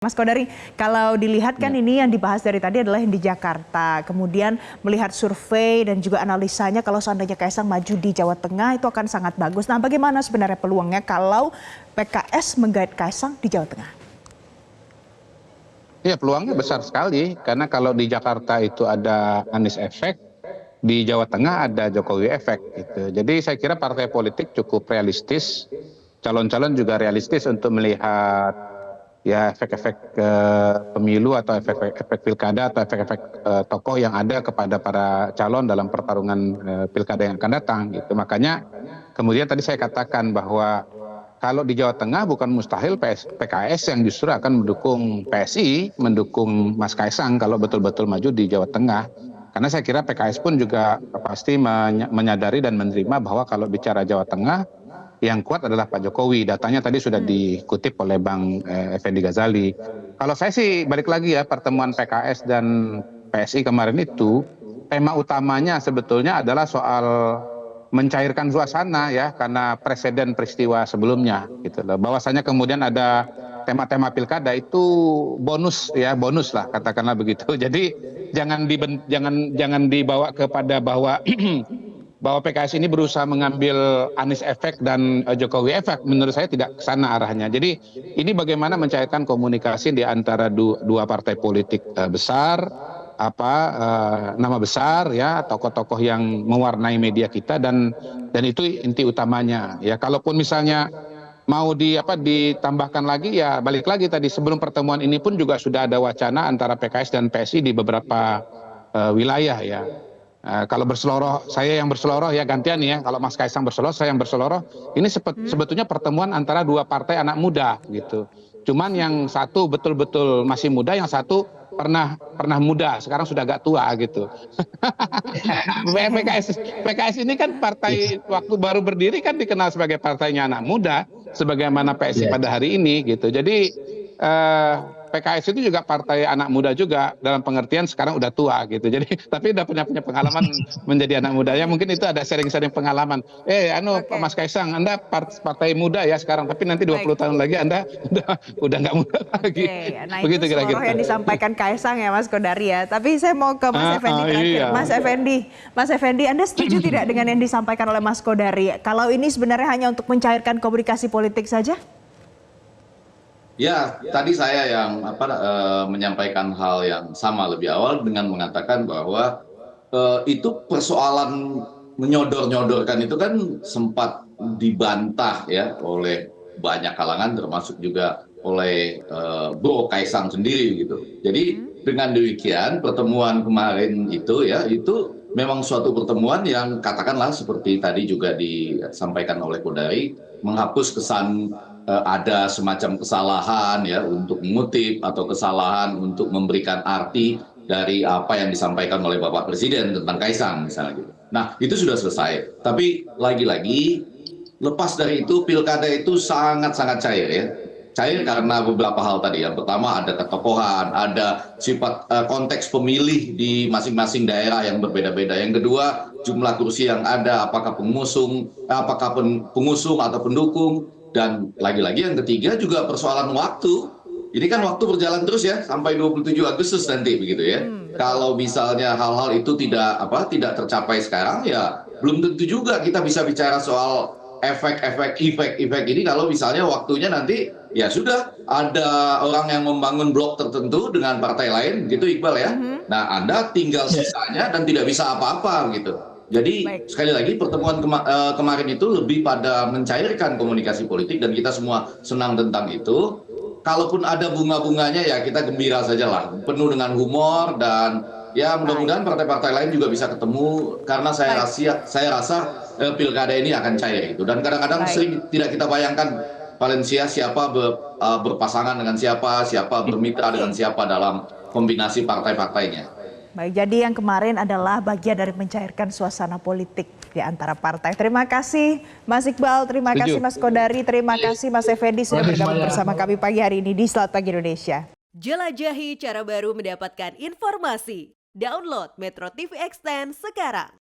Mas Kodari, kalau dilihat kan ini yang dibahas dari tadi adalah yang di Jakarta. Kemudian melihat survei dan juga analisanya kalau seandainya Kaisang maju di Jawa Tengah itu akan sangat bagus. Nah, bagaimana sebenarnya peluangnya kalau PKS menggait Kaisang di Jawa Tengah? Ya, peluangnya besar sekali karena kalau di Jakarta itu ada Anies efek, di Jawa Tengah ada Jokowi efek gitu. Jadi saya kira partai politik cukup realistis, calon-calon juga realistis untuk melihat ya efek-efek pemilu atau efek-efek pilkada atau efek-efek tokoh yang ada kepada para calon dalam pertarungan pilkada yang akan datang gitu. Makanya kemudian tadi saya katakan bahwa kalau di Jawa Tengah bukan mustahil PKS yang justru akan mendukung PSI, mendukung Mas Kaisang kalau betul-betul maju di Jawa Tengah. Karena saya kira PKS pun juga pasti menyadari dan menerima bahwa kalau bicara Jawa Tengah, yang kuat adalah Pak Jokowi. Datanya tadi sudah dikutip oleh Bang Effendi Ghazali. Kalau saya sih balik lagi ya, pertemuan PKS dan PSI kemarin itu, tema utamanya sebetulnya adalah soal mencairkan suasana ya, karena presiden peristiwa sebelumnya gitu loh. Bahwasanya kemudian ada tema-tema pilkada itu bonus ya, bonus lah katakanlah begitu. Jadi jangan dibawa kepada bahwa bahwa PKS ini berusaha mengambil Anies efek dan Jokowi efek. Menurut saya tidak ke sana arahnya. Jadi ini bagaimana mencairkan komunikasi di antara dua partai politik besar, nama besar ya, tokoh-tokoh yang mewarnai media kita, dan itu inti utamanya ya. Kalaupun misalnya mau ditambahkan lagi ya, balik lagi tadi, sebelum pertemuan ini pun juga sudah ada wacana antara PKS dan PSI di beberapa wilayah ya. Kalau berseloroh, saya yang berseloroh ya, gantian ya. Kalau Mas Kaisang berseloroh, saya yang berseloroh. Ini sebetulnya pertemuan antara dua partai anak muda gitu. Cuman yang satu betul-betul masih muda, yang satu pernah muda, sekarang sudah agak tua gitu. PKS ini kan partai waktu baru berdiri kan dikenal sebagai partainya anak muda, sebagaimana PSI pada hari ini gitu. Jadi PKS itu juga partai anak muda juga, dalam pengertian sekarang udah tua gitu. Jadi tapi udah punya pengalaman menjadi anak muda ya, mungkin itu ada sharing-sharing pengalaman. Mas Kaisang, Anda partai muda ya sekarang, tapi nanti 20 tahun lagi Anda udah nggak muda lagi. Nah, begitu itu kira-kira yang disampaikan Kaisang ya Mas Kodari ya. Tapi saya mau ke Mas Effendi terakhir. Iya. Mas Effendi, Anda setuju tidak dengan yang disampaikan oleh Mas Kodari? Kalau ini sebenarnya hanya untuk mencairkan komunikasi politik saja? Ya, tadi saya yang menyampaikan hal yang sama lebih awal dengan mengatakan bahwa itu persoalan menyodor-nyodorkan itu kan sempat dibantah ya oleh banyak kalangan, termasuk juga oleh Bro Kaisang sendiri gitu. Jadi dengan demikian pertemuan kemarin itu ya, itu memang suatu pertemuan yang katakanlah seperti tadi juga disampaikan oleh Kodari, menghapus kesan ada semacam kesalahan ya untuk mengutip, atau kesalahan untuk memberikan arti dari apa yang disampaikan oleh Bapak Presiden tentang Kaisang misalnya gitu. Nah, itu sudah selesai. Tapi lagi-lagi lepas dari itu, pilkada itu sangat-sangat cair ya. Cair karena beberapa hal tadi. Yang pertama ada ketokohan, ada sifat konteks pemilih di masing-masing daerah yang berbeda-beda. Yang kedua, jumlah kursi yang ada, apakah pengusung atau pendukung. Dan lagi-lagi yang ketiga juga persoalan waktu. Ini kan waktu berjalan terus ya sampai 27 Agustus nanti begitu ya. Kalau misalnya hal-hal itu tidak tercapai sekarang ya belum tentu juga kita bisa bicara soal efek ini kalau misalnya waktunya nanti ya sudah ada orang yang membangun blok tertentu dengan partai lain gitu, Iqbal ya. Nah, Anda tinggal sisanya dan tidak bisa apa-apa gitu. Jadi sekali lagi pertemuan kemarin itu lebih pada mencairkan komunikasi politik dan kita semua senang tentang itu. Kalaupun ada bunga-bunganya ya kita gembira saja lah, penuh dengan humor, dan ya mudah-mudahan partai-partai lain juga bisa ketemu karena saya rasa pilkada ini akan cair itu. Dan kadang-kadang sering tidak kita bayangkan Valencia siapa berpasangan dengan siapa bermitra dengan siapa dalam kombinasi partai-partainya. Baik, jadi yang kemarin adalah bagian dari mencairkan suasana politik di antara partai. Terima kasih Mas Iqbal, terima kasih Mas Kodari, terima kasih Mas Effendi sudah bergabung bersama kami pagi hari ini di Selamat Pagi Indonesia. Jelajahi cara baru mendapatkan informasi. Download Metro TV Extend sekarang.